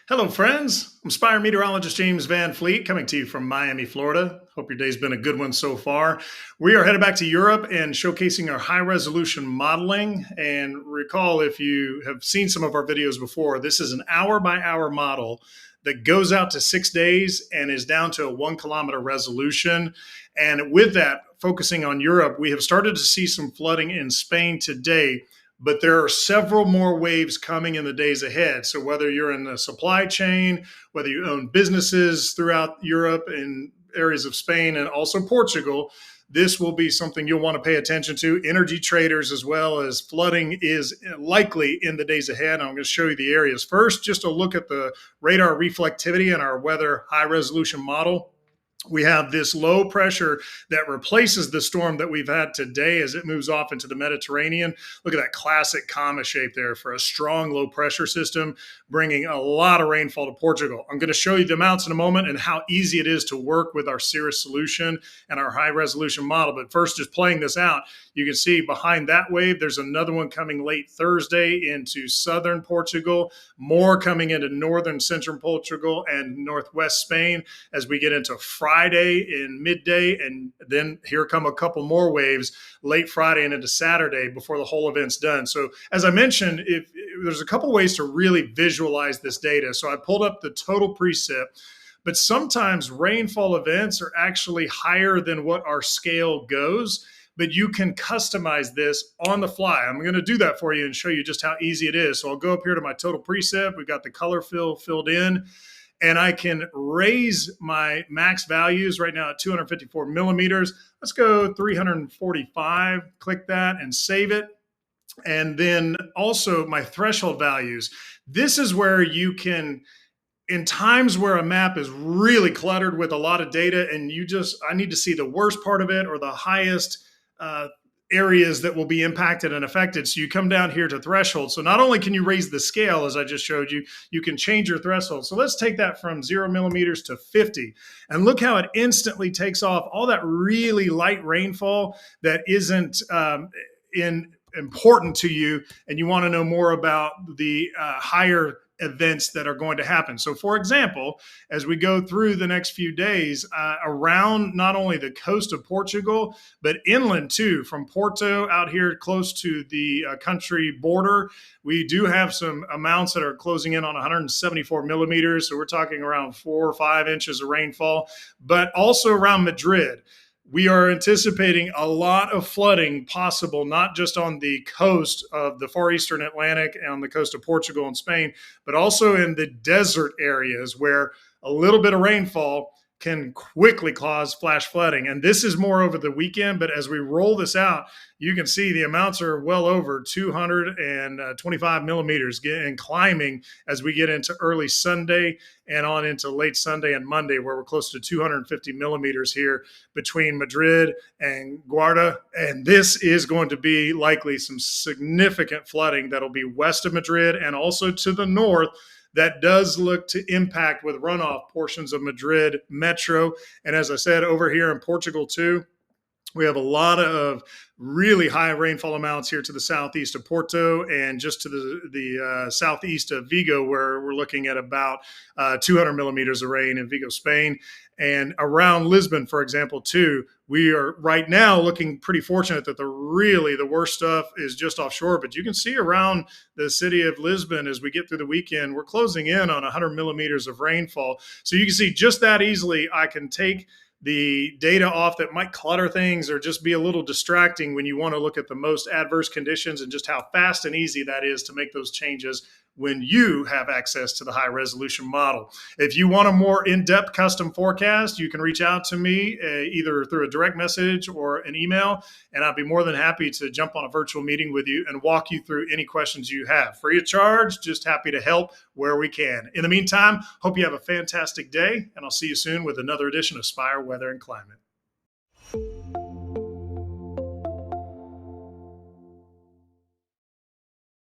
Hello, friends. I'm Spire meteorologist James Van Fleet coming to you from Miami, Florida. Hope your day's been a good one so far. We are headed back to Europe and showcasing our high resolution modeling. And recall, if you have seen some of our videos before, this is an hour by hour model that goes out to 6 days and is down to a 1 kilometer resolution. And with that, focusing on Europe, we have started to see some flooding in Spain today, but there are several more waves coming in the days ahead. So whether you're in the supply chain, whether you own businesses throughout Europe and areas of Spain and also Portugal, this will be something you'll want to pay attention to. Energy traders, as well as flooding, is likely in the days ahead. I'm going to show you the areas. First, just a look at the radar reflectivity in our weather high resolution model. We have this low pressure that replaces the storm that we've had today as it moves off into the Mediterranean. Look at that classic comma shape there for a strong low pressure system, bringing a lot of rainfall to Portugal. I'm going to show you the amounts in a moment and how easy it is to work with our Cirrus solution and our high resolution model. But first, just playing this out, you can see behind that wave, there's another one coming late Thursday into southern Portugal, more coming into northern central Portugal and northwest Spain as we get into Friday in midday. And then here come a couple more waves late Friday and into Saturday before the whole event's done. So as I mentioned, if there's a couple ways to really visualize this data. So I pulled up the total precip, but sometimes rainfall events are actually higher than what our scale goes. But you can customize this on the fly. I'm going to do that for you and show you just how easy it is. So I'll go up here to my total precip. We've got the color fill filled in, and I can raise my max values right now at 254 millimeters. Let's go 345, click that and save it. And then also my threshold values. This is where you can, in times where a map is really cluttered with a lot of data and I need to see the worst part of it or the highest areas that will be impacted and affected. So you come down here to threshold. So not only can you raise the scale, as I just showed you, you can change your threshold. So let's take that from 0 millimeters to 50. And look how it instantly takes off all that really light rainfall that isn't important to you, and you want to know more about the higher events that are going to happen. So for example, as we go through the next few days around not only the coast of Portugal, but inland too, from Porto out here close to the country border, we do have some amounts that are closing in on 174 millimeters. So we're talking around 4 or 5 inches of rainfall, but also around Madrid. We are anticipating a lot of flooding possible, not just on the coast of the far eastern Atlantic and on the coast of Portugal and Spain, but also in the desert areas where a little bit of rainfall can quickly cause flash flooding. And this is more over the weekend, but as we roll this out, you can see the amounts are well over 225 millimeters and climbing as we get into early Sunday and on into late Sunday and Monday, where we're close to 250 millimeters here between Madrid and Guarda. And this is going to be likely some significant flooding that'll be west of Madrid and also to the north. That does look to impact with runoff portions of Madrid Metro. And as I said, over here in Portugal too, we have a lot of really high rainfall amounts here to the southeast of Porto and just to the southeast of Vigo, where we're looking at about 200 millimeters of rain in Vigo, Spain. And around Lisbon, for example, too, we are right now looking pretty fortunate that the worst stuff is just offshore. But you can see around the city of Lisbon as we get through the weekend, we're closing in on 100 millimeters of rainfall. So you can see just that easily, I can take the data off that might clutter things or just be a little distracting when you want to look at the most adverse conditions and just how fast and easy that is to make those changes when you have access to the high resolution model. If you want a more in-depth custom forecast, you can reach out to me either through a direct message or an email, and I'd be more than happy to jump on a virtual meeting with you and walk you through any questions you have. Free of charge, just happy to help where we can. In the meantime, hope you have a fantastic day, and I'll see you soon with another edition of Spire Weather and Climate.